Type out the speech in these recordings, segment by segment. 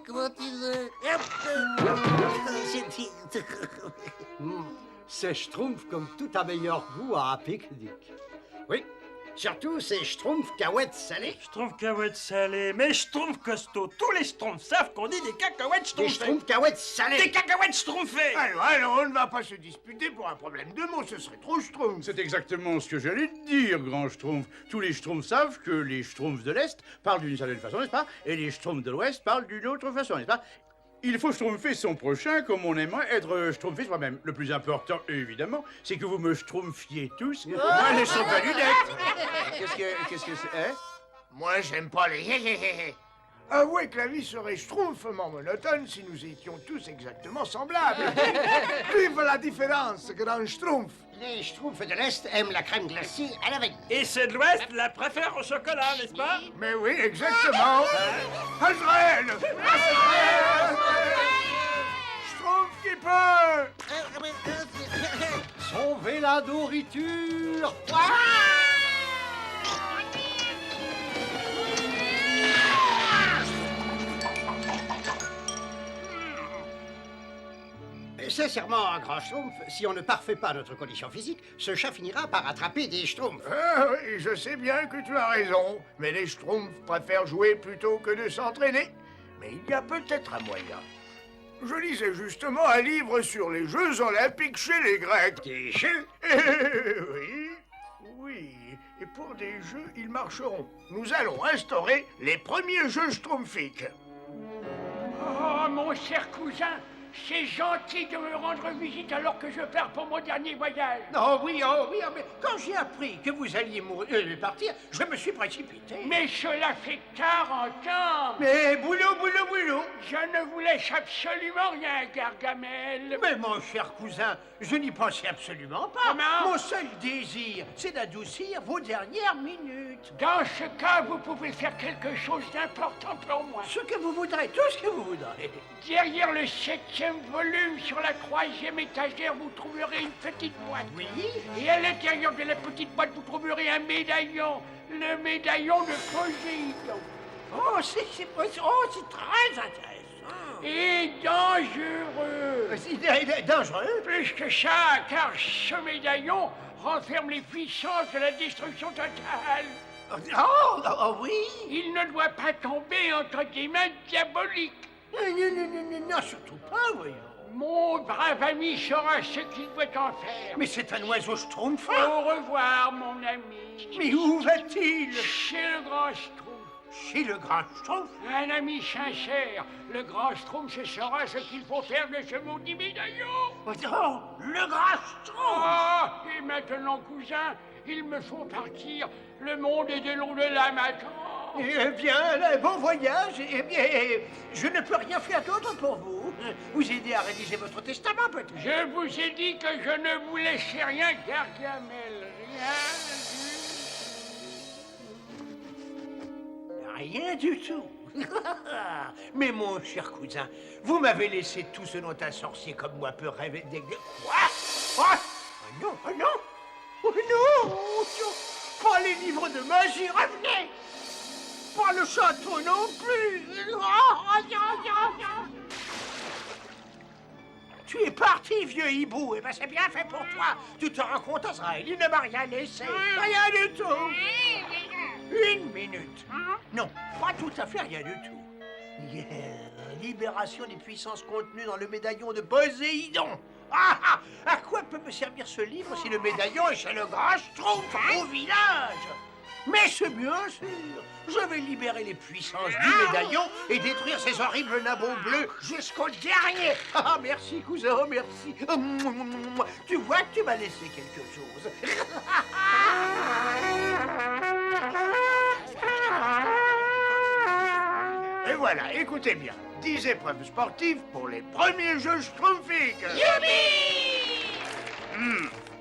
comment tu sais? C'est Schtroumpf comme tout à meilleur goût à un pique-nique. Oui, surtout ces Schtroumpfs cacahuètes salées. Schtroumpf cacahuètes salées, mais Schtroumpf costaud. Tous les Schtroumpfs savent qu'on dit des cacahuètes Des schtroumpfées. Schtroumpfs cacahuètes salées. Des cacahuètes schtroumpfées. Alors, on ne va pas se disputer pour un problème de mots, ce serait trop Schtroumpf. C'est exactement ce que j'allais te dire, grand Schtroumpf. Tous les Schtroumpfs savent que les Schtroumpfs de l'Est parlent d'une certaine façon, n'est-ce pas? Et les Schtroumpfs de l'Ouest parlent d'une autre façon, n'est-ce pas? Il faut schtroumpfer son prochain comme on aimerait être schtroumpfé soi-même. Le plus important, évidemment, c'est que vous me schtroumpfiez tous. Moi, les lunettes. Qu'est-ce que c'est, hein? Moi, j'aime pas les hé. Avouez que la vie serait schtroumpfement monotone si nous étions tous exactement semblables. Vive la différence, grand Schtroumpf. Les Schtroumpfs de l'Est aiment la crème glacée à la vanille. Et ceux de l'Ouest la préfèrent au chocolat, n'est-ce pas? Mais oui, exactement. Azraël. Schtroumpf qui peut. Sauvez la nourriture. Sincèrement, grand Schtroumpf, si on ne parfait pas notre condition physique, ce chat finira par attraper des Schtroumpfs. Ah oui, je sais bien que tu as raison, mais les Schtroumpfs préfèrent jouer plutôt que de s'entraîner. Mais il y a peut-être un moyen. Je lisais justement un livre sur les Jeux Olympiques chez les Grecs. Des jeux? Oui. Et pour des jeux, ils marcheront. Nous allons instaurer les premiers Jeux Schtroumpfiques. Oh, mon cher cousin, c'est gentil de me rendre visite alors que je pars pour mon dernier voyage. Oh oui, mais quand j'ai appris que vous alliez partir, je me suis précipité. Mais cela fait 40 ans. Mais boulot. Je ne vous laisse absolument rien, Gargamel. Mais mon cher cousin, je n'y pensais absolument pas. Comment? Mon seul désir, c'est d'adoucir vos dernières minutes. Dans ce cas, vous pouvez faire quelque chose d'important pour moi. Ce que vous voudrez, tout ce que vous voudrez. Derrière le 7e volume, sur la 3e étagère, vous trouverez une petite boîte. Oui. Et à l'intérieur de la petite boîte, vous trouverez un médaillon. Le médaillon de Poséidon. Oh, c'est très intéressant. Et dangereux. C'est dangereux. Plus que ça, car ce médaillon renferme les puissances de la destruction totale. Oh, oui. Il ne doit pas tomber entre des mains diaboliques. Non, surtout pas, voyons. Mon brave ami saura ce qu'il doit en faire. Mais c'est un oiseau Schtroumpf. Au revoir, mon ami. Mais où va-t-il? Chez le grand Schtroumpf. Chez le grand Schtroumpf? Un ami sincère. Le grand Schtroumpf se saura ce qu'il faut faire de ce maudit médaillon. Oh, le grand Schtroumpf! Ah, et maintenant, cousin, il me faut partir. Le monde est de l'au-delà maintenant. Eh bien, bon voyage. Eh bien, je ne peux rien faire d'autre pour vous. Vous aider à rédiger votre testament, peut-être. Je vous ai dit que je ne vous laissais rien, Gargamel. Rien du tout. Mais mon cher cousin, vous m'avez laissé tout ce dont un sorcier comme moi peut rêver. Quoi? Oh non, oh non! Oh non! Oh non! Pas les livres de magie, revenez! Pas le château non plus! Tu es parti, vieux hibou. Eh ben, c'est bien fait pour toi. Tu te rends compte, Azraël, il ne m'a rien laissé. Rien du tout. Une minute. Non, pas tout à fait rien du tout. Libération des puissances contenues dans le médaillon de Poséidon. À quoi peut me servir ce livre si le médaillon est chez le grand Schtroumpf au village? Mais c'est bien sûr. Je vais libérer les puissances du médaillon et détruire ces horribles nabeaux bleus jusqu'au dernier. Ah, merci, cousin, merci. Tu vois que tu m'as laissé quelque chose. Et voilà, écoutez bien. 10 épreuves sportives pour les premiers Jeux Schtroumpfiques.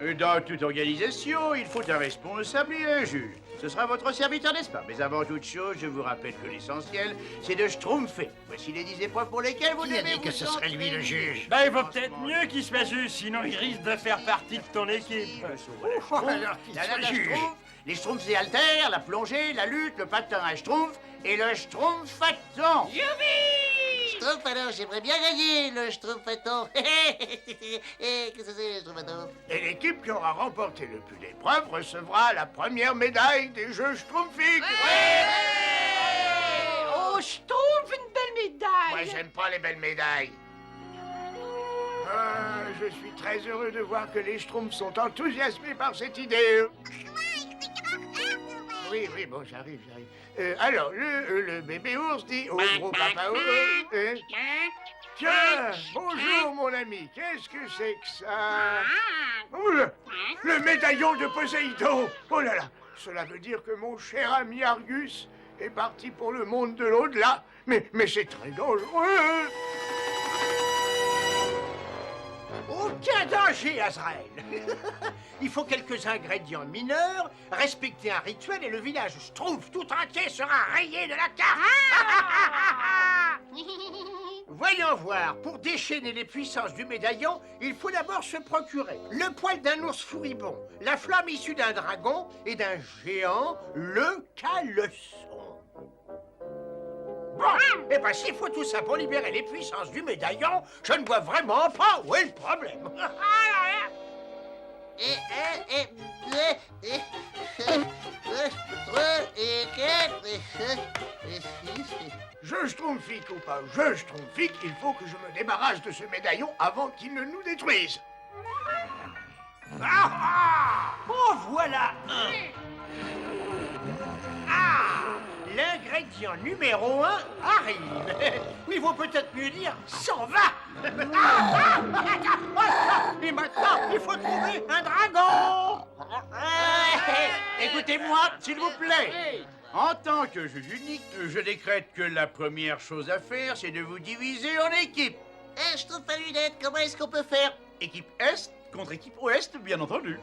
Et dans toute organisation, il faut un responsable et un juge. Ce sera votre serviteur, n'est-ce pas? Mais avant toute chose, je vous rappelle que l'essentiel, c'est de schtroumpfer. Voici les 10 épreuves pour lesquelles vous Qui a devez dit que ce serait lui le juge? Ben, il vaut peut-être mieux qu'il soit juge, sinon il risque de faire partie de ton équipe. Alors qu'il soit juge. Les schtroumpfs et haltères, la plongée, la lutte, le patin à schtroumpf et le schtroumpfaton. Youpi! Schtroumpf, alors, j'aimerais bien gagner le Schtroumpfathon. Qu'est-ce que c'est, le Schtroumpfathon? Et l'équipe qui aura remporté le plus d'épreuves recevra la première médaille des Jeux Schtroumpfiques. Oh, Schtroumpf, une belle médaille. Moi, j'aime pas les belles médailles. Je suis très heureux de voir que les Schtroumpfs sont enthousiasmés par cette idée. Oui, bon, j'arrive. Alors, le bébé ours dit au gros papa ours. Tiens, bonjour mon ami, qu'est-ce que c'est que ça? Oh, le médaillon de Poséidon. Oh là là, cela veut dire que mon cher ami Argus est parti pour le monde de l'au-delà. Mais c'est très dangereux. Aucun danger, Azrael. Il faut quelques ingrédients mineurs, respecter un rituel et le village Schtroumpf tout entier sera rayé de la carte. Voyons voir, pour déchaîner les puissances du médaillon, il faut d'abord se procurer le poil d'un ours furibond, la flamme issue d'un dragon et d'un géant, le caleçon. Bon, eh ben s'il faut tout ça pour libérer les puissances du médaillon, je ne vois vraiment pas où est le problème. Je Schtroumpfique ou pas je Schtroumpfique, il faut que je me débarrasse de ce médaillon avant qu'il ne nous détruise. Oh, voilà un. L'ingrédient numéro 1 arrive. Ou il vaut peut-être mieux dire s'en va. Et maintenant, il faut trouver un dragon. Écoutez-moi, s'il vous plaît. En tant que juge unique, je décrète que la première chose à faire, c'est de vous diviser en équipes. Schtroumpf à lunettes, comment est-ce qu'on peut faire? Équipe Est contre équipe Ouest, bien entendu.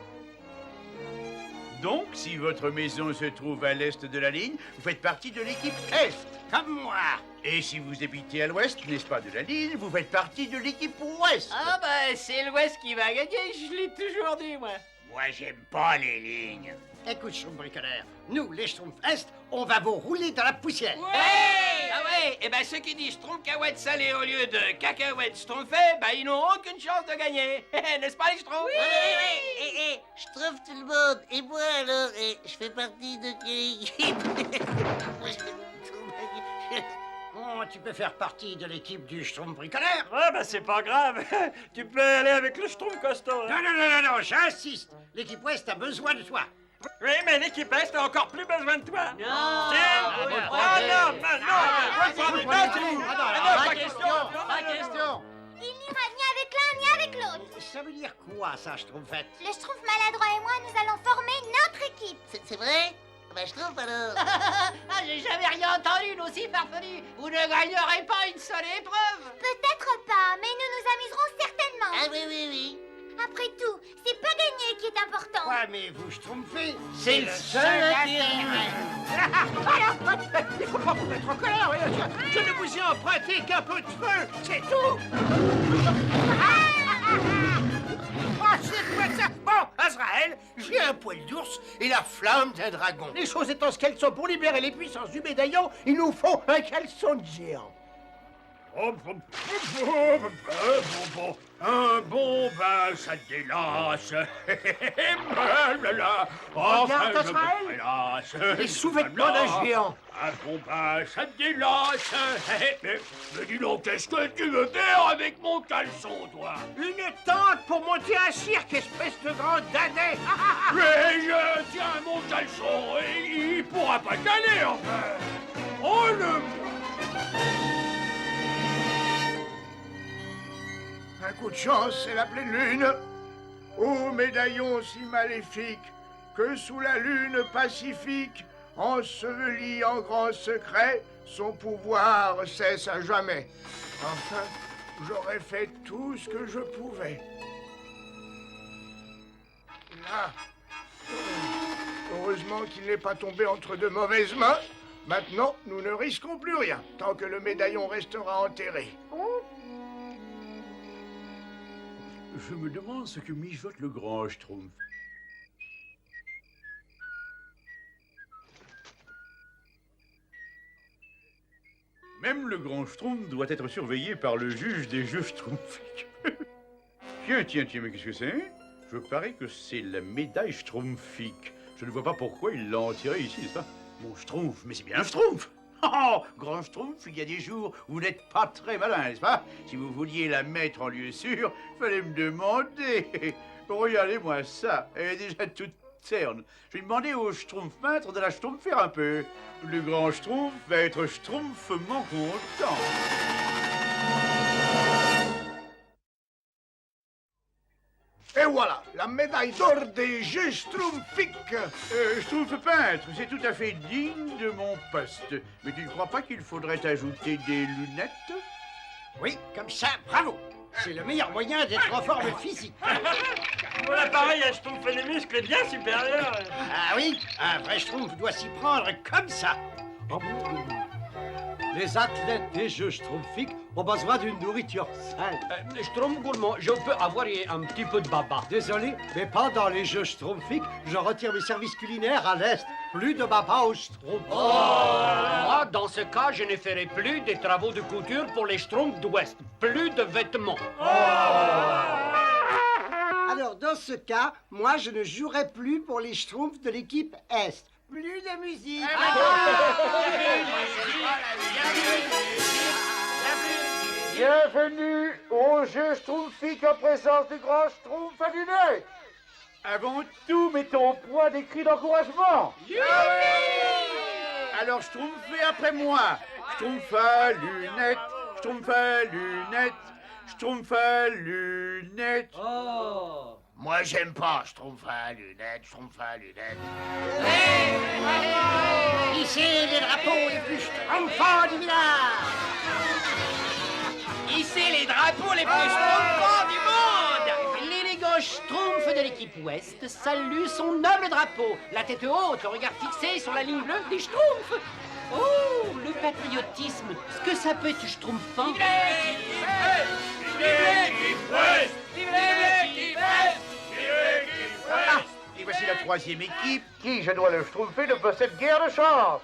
Donc, si votre maison se trouve à l'est de la ligne, vous faites partie de l'équipe Est, comme moi. Et si vous habitez à l'ouest, n'est-ce pas, de la ligne, vous faites partie de l'équipe Ouest. Ah bah c'est l'Ouest qui va gagner, je l'ai toujours dit moi. Moi, j'aime pas les lignes. Écoute, Schtroumpf bricoleur, nous, les Schtroumpf Est, on va vous rouler dans la poussière. Ouais. Ah ouais. Et ben ceux qui disent Schtroumpf-cacahuètes salées au lieu de cacahuètes Schtroumpfées, bah ils n'auront aucune chance de gagner. N'est-ce pas les Schtroumpfs? Oui. Schtroumpf tout le monde. Et moi alors, je fais partie de quelle équipe? Oh, tu peux faire partie de l'équipe du Schtroumpf bricoleur. Ah bah c'est pas grave. Tu peux aller avec le Schtroumpf costaud. Hein. Non, j'insiste. L'équipe Ouest a besoin de toi. Oui, mais l'équipe Est a encore plus besoin de toi. Non. Pas question. Il n'ira ni avec l'un ni avec l'autre. Ça veut dire quoi, ça, Schtroumpfette? Le Schtroumpf maladroit et moi, nous allons former notre équipe. C'est vrai? Bah Schtroumpf alors. Ah, j'ai jamais rien entendu d'aussi farfelu. Vous ne gagnerez pas une seule épreuve. Peut-être pas, mais nous nous amuserons certainement. Ah oui. Après tout, c'est pas gagner qui est important. Ouais, mais vous Schtroumpfez, c'est le seul intérêt. Il faut pas vous mettre en colère. Je ne vous ai emprunté qu'un peu de feu, c'est tout. Oh, c'est quoi ça? Bon, Azrael, j'ai un poil d'ours et la flamme d'un dragon. Les choses étant ce qu'elles sont, pour libérer les puissances du médaillon, il nous faut un caleçon de géant. Un bon bain, ça délasse. Regarde, Azrael. Les sous-vêtements d'un géant. Un bon bain, ça délasse. Mais dis donc, qu'est-ce que tu veux faire avec mon caleçon, toi? Une tente pour monter un cirque, espèce de grand dadais. Mais je tiens mon caleçon et il pourra pas caler, enfin. Oh, le... Un coup de chance, c'est la pleine lune. Ô médaillon si maléfique, que sous la lune pacifique, enseveli en grand secret, son pouvoir cesse à jamais. Enfin, j'aurais fait tout ce que je pouvais. Là. Heureusement qu'il n'est pas tombé entre de mauvaises mains. Maintenant, nous ne risquons plus rien, tant que le médaillon restera enterré. Je me demande ce que mijote le grand Schtroumpf. Même le grand Schtroumpf doit être surveillé par le juge des jeux schtroumpfiques. Tiens, mais qu'est-ce que c'est? Je parie que c'est la médaille schtroumpfique. Je ne vois pas pourquoi il l'a enterrée ici, n'est-ce pas? Mon Schtroumpf, mais c'est bien un Schtroumpf! Oh, grand Schtroumpf, il y a des jours où vous n'êtes pas très malin, n'est-ce pas? Si vous vouliez la mettre en lieu sûr, fallait me demander. Regardez-moi ça, elle est déjà toute terne. Je vais demander au Schtroumpf peintre de la schtroumpfer un peu. Le grand Schtroumpf va être schtroumpfement content. Et voilà, la médaille d'or des Jeux schtroumpfiques. Schtroumpf peintre, c'est tout à fait digne de mon poste. Mais tu ne crois pas qu'il faudrait ajouter des lunettes? Oui, comme ça, bravo. C'est le meilleur moyen d'être en forme physique. Voilà, pareil, un Schtroumpf fait des muscles bien supérieurs. Ah oui, un vrai Schtroumpf doit s'y prendre comme ça. Les athlètes des Jeux schtroumpfiques ont besoin d'une nourriture saine. Schtroumpf gourmand, je peux avoir un petit peu de baba. Désolé, mais pendant les Jeux schtroumpfiques, je retire mes services culinaires à l'Est. Plus de baba au Schtroumpf. Moi, dans ce cas, je ne ferai plus des travaux de couture pour les Schtroumpfs d'Ouest. Plus de vêtements. Alors, dans ce cas, moi, je ne jouerai plus pour les Schtroumpfs de l'équipe Est. Plus de musique. Bienvenue aux Jeux schtroumpfiques en présence du grand Schtroumpf à lunettes. Avant tout, mettons au point des cris d'encouragement. Alors Schtroumpfez après moi. Schtroumpf à lunettes, Schtroumpf à lunettes, Schtroumpf à lunettes. Oh. Moi, j'aime pas Schtroumpf à lunettes, Schtroumpf à lunettes. Ici les drapeaux les plus schtroumpfants du village. Ici les drapeaux les plus schtroumpfants du monde. L'élégant Schtroumpf de l'équipe Ouest salue son noble drapeau, la tête haute, le regard fixé sur la ligne bleue des Schtroumpfs. Oh, le patriotisme, ce que ça peut être schtroumpfant. Vive l'équipe Ouest! Vive l'équipe Ouest! Ah, et voici la troisième équipe. Qui, je dois le schtroumpfer, ne possède guère de chance.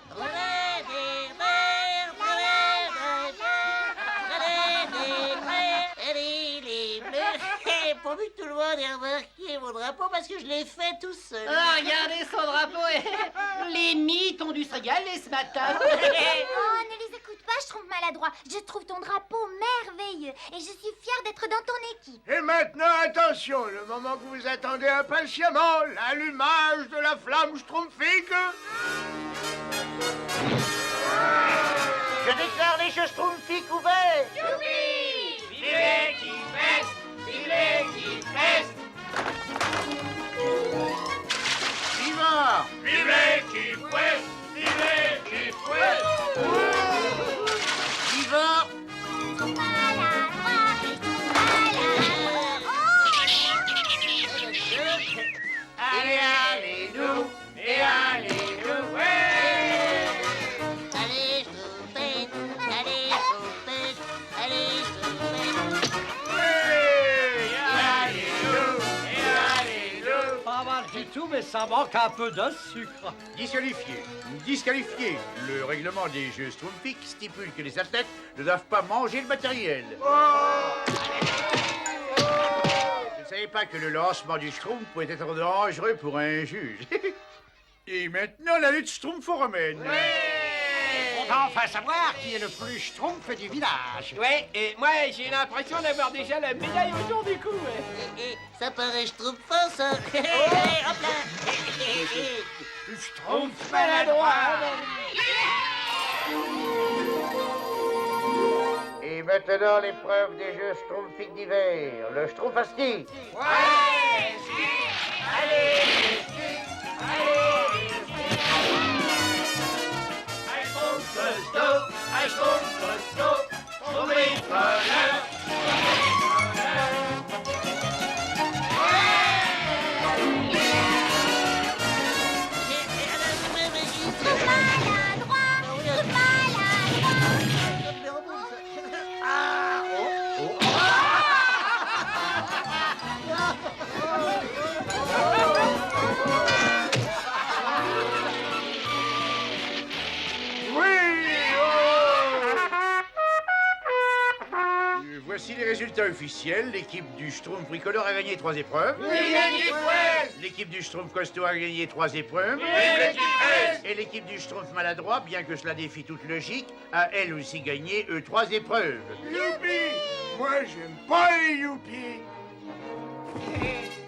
Pourvu que tout le monde ait remarqué mon drapeau parce que je l'ai fait tout seul. Ah, regardez son drapeau. Les mythes ont dû se régaler ce matin. Oh, ne les écoute pas, Schtroumpf maladroit. Je trouve ton drapeau merveilleux et je suis fière d'être dans ton équipe. Et maintenant, attention, le moment que vous attendez impatiemment, l'allumage de la flamme schtroumpfique. Je déclare les Jeux schtroumpfiques ouverts. Vive l'équipe Ouest! Vive l'équipe Ouest! Viva! Vive l'équipe Ouest! Vive l'équipe Ouest! Viva! Allez, allez, nous! Et allez, nous! Ouais! Allez, schtroumpfette, allez, schtroumpfette, allez, schtroumpfette. Pas mal du tout, mais ça manque un peu de sucre. Disqualifié. Disqualifié. Le règlement des Jeux schtroumpfiques stipule que les athlètes ne doivent pas manger le matériel. Je ne savais pas que le lancement du schtroumpf pouvait être dangereux pour un juge. Et maintenant, la lutte schtroumpfo-romaine. On va enfin savoir qui est le plus Schtroumpf du village. Ouais, et moi j'ai l'impression d'avoir déjà la médaille autour du cou. Ça paraît schtroumpfant, ça. Hop là. Schtroumpf maladroit! Et maintenant, l'épreuve des Jeux schtroumpfiques d'hiver, le schtroumpfasti. Ouais! Allez! Voici les résultats officiels. L'équipe du Schtroumpf Bricoleur a gagné 3 épreuves. L'équipe du Schtroumpf Costaud a gagné 3 épreuves. Et l'équipe du Schtroumpf Maladroit, bien que cela défie toute logique, a elle aussi gagné 3 épreuves. Youpi! Moi, j'aime pas les youpi.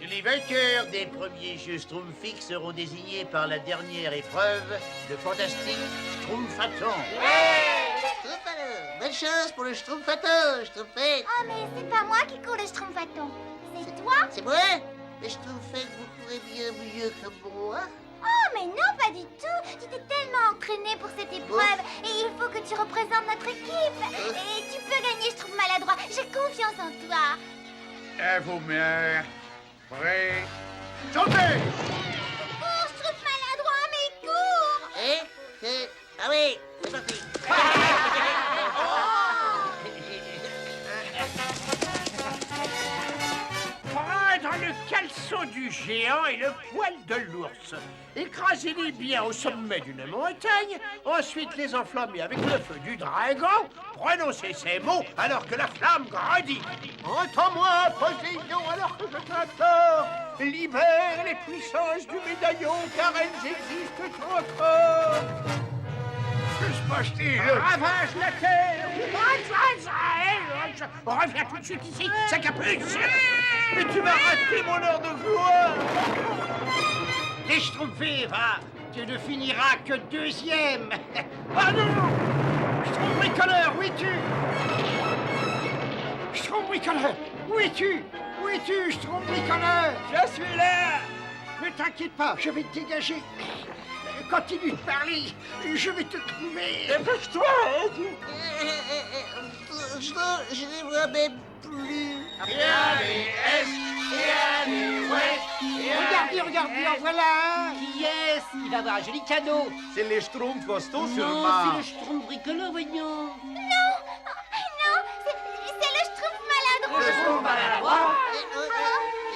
Les vainqueurs des premiers jeux Schtroumpfix seront désignés par la dernière épreuve, le fantastique Schtroumpfathon. Schtroumpf, bonne chance pour le Schtroumpfathon, Schtroumpfette. Oh, mais c'est pas moi qui cours le Schtroumpfathon. C'est toi? C'est moi? Mais Schtroumpfette, vous courez bien mieux que moi. Oh, mais non, pas du tout. Tu t'es tellement entraîné pour cette épreuve. Et il faut que tu représentes notre équipe. Et tu peux gagner, je trouve maladroit. J'ai confiance en toi. À vos mains, prêts, chantez! Cours, je trouve maladroit, mais cours. Ah oui, c'est parti. Prendre le caleçon du géant et le poil de l'ours. Écrasez-les bien au sommet d'une montagne, ensuite les enflammer avec le feu du dragon. Prononcez ces mots alors que la flamme grandit. Entends-moi, Poséidon, alors que je t'implore. Libère les puissances du médaillon, car elles existent encore. Que se passe-t-il? Ravage la terre. Reviens tout de suite ici, sa capuche. Et tu vas rater mon heure de gloire. Les Schtroumpfés, va! Tu ne finiras que deuxième. Ah non! Schtroumpf Bricoleur, où es-tu? Schtroumpf Bricoleur, où es-tu? Où es-tu, Schtroumpf Bricoleur? Je suis là. Ne t'inquiète pas, je vais te dégager. Continue de parler, je vais te trouver. Dépêche-toi, hein. Je les vois même plus. Regardez, en voilà un. Qui est-ce? Il va avoir un joli cadeau. C'est les Schtroumpf Costaud Non, sûrement. c'est le Schtroumpf Bricoleur, voyons. Non, c'est le Schtroumpf maladroit.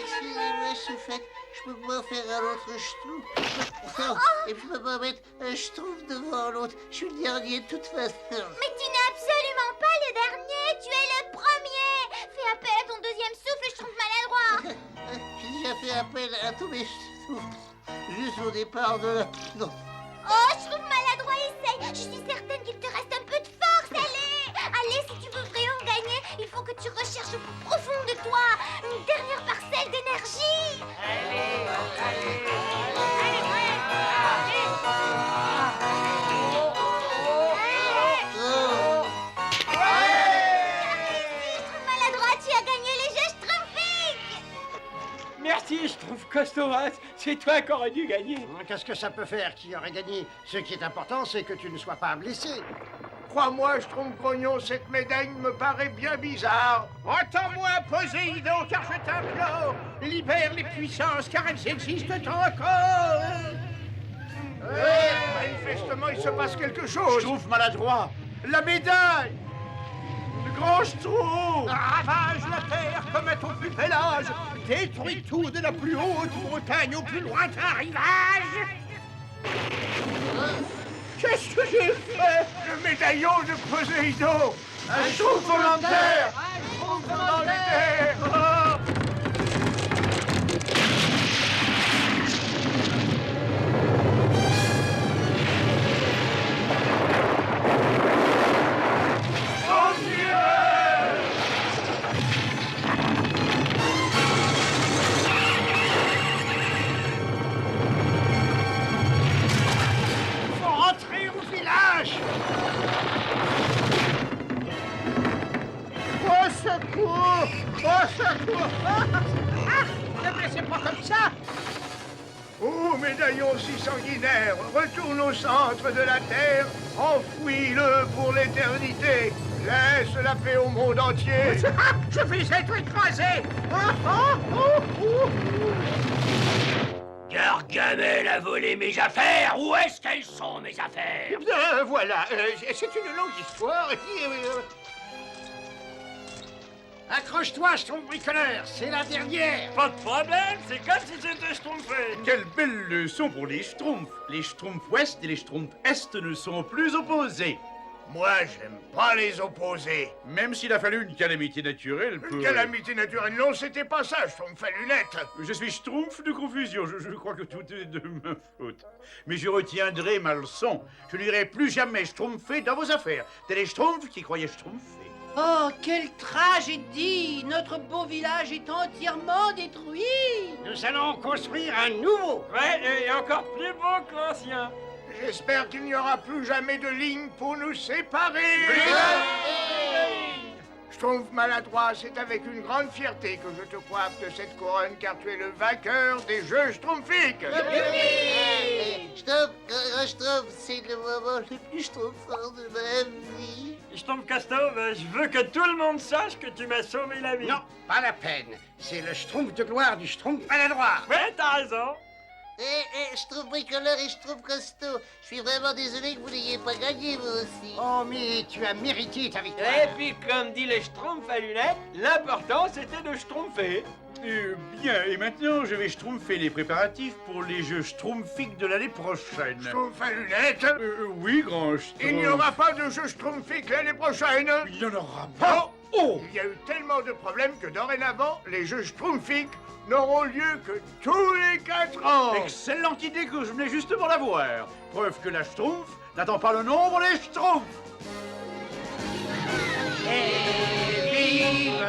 Excusez-moi, Souffette, je peux pas faire un autre Schtroumpf. Et je peux pas mettre un Schtroumpf devant l'autre. Je suis le dernier de toute façon. Mais tu n'es absolument pas le dernier, tu es le premier. Fais appel à ton deuxième souffle, Schtroumpf maladroit. J'ai déjà fait appel à tous mes Schtroumpfs. Juste au départ de la... Non. Oh, Schtroumpf maladroit, essaye. Je suis certaine qu'il te reste un peu de force, allez, si tu veux vraiment gagner, il faut que tu recherches au plus profond de toi une dernière parcelle d'énergie. Schtroumpf maladroit, tu as gagné les jeux Schtroumpfiques. Merci, je trouve costaud. C'est toi qui aurais dû gagner. Qu'est-ce que ça peut faire qui aurait gagné? Ce qui est important, c'est que tu ne sois pas blessé. Crois-moi, Schtroumpf-Grognon, cette médaille me paraît bien bizarre. Entends-moi, Poséidon, car je t'implore. Libère les puissances, car elles existent encore. Manifestement, il se passe quelque chose. Schtroumpf Maladroit, la médaille, le grand Schtroumpf. Ravage la terre comme à ton plus bel âge. Détruis tout de la plus haute montagne au plus lointain rivage. Qu'est-ce que j'ai fait? Le médaillon de Poséidon. Un Schtroumpf volant de terre. Dans les terres. Faut rentrer au village. Au secours! Au secours! Ne me laissez pas comme ça! Ô médaillon si sanguinaire, retourne au centre de la terre, enfouis-le pour l'éternité. Laisse la paix au monde entier. Je vais être écrasé! Gargamel a volé mes affaires. Où est-ce qu'elles sont, mes affaires? Eh bien, voilà, c'est une longue histoire. Accroche-toi, Schtroumpf Bricoleur, c'est la dernière. Pas de problème, c'est comme si c'était Schtroumpfé. Quelle belle leçon pour les Schtroumpfs. Les Schtroumpfs Ouest et les Schtroumpfs Est ne sont plus opposés. Moi, j'aime pas les opposés. Même s'il a fallu une calamité naturelle pour... Une calamité naturelle, non, c'était pas ça, Schtroumpf à lunettes. Je suis schtroumpf de confusion, je crois que tout est de ma faute. Mais je retiendrai ma leçon. Je n'irai plus jamais schtroumpfer dans vos affaires. Tel est Schtroumpf qui croyait schtroumpfer. Oh, quelle tragédie! Notre beau village est entièrement détruit! Nous allons construire un nouveau. Ouais, et encore plus beau que l'ancien. J'espère qu'il n'y aura plus jamais de ligne pour nous séparer. Schtroumpf maladroit, c'est avec une grande fierté que je te coiffe de cette couronne, car tu es le vainqueur des Jeux Schtroumpfiques. Schtroumpf, c'est le moment le plus schtroumpfant de ma vie. Schtroumpf Casto, je veux que tout le monde sache que tu m'as sauvé la vie. Non, pas la peine. C'est le Schtroumpf de gloire du Schtroumpf maladroit. Ouais, t'as raison. Schtroumpf bricoleur et Schtroumpf costaud. Je suis vraiment désolé que vous n'ayez pas gagné, vous aussi. Oh, mais tu as mérité ta victoire. Et puis, comme dit le Schtroumpf à lunettes, l'important c'était de schtroumpfer. Bien, et maintenant je vais schtroumpfer les préparatifs pour les Jeux Schtroumpfiques de l'année prochaine. Schtroumpf à lunettes. Oui, grand Schtroumpf. Il n'y aura pas de Jeux Schtroumpfiques l'année prochaine. Il n'y en aura pas. Oh! Il y a eu tellement de problèmes que dorénavant, les Jeux Schtroumpfiques n'auront lieu que tous les 4 ans. Excellente idée que je venais justement d'avoir. Preuve que la Schtroumpf n'attend pas le nombre des Schtroumpfs. Et vive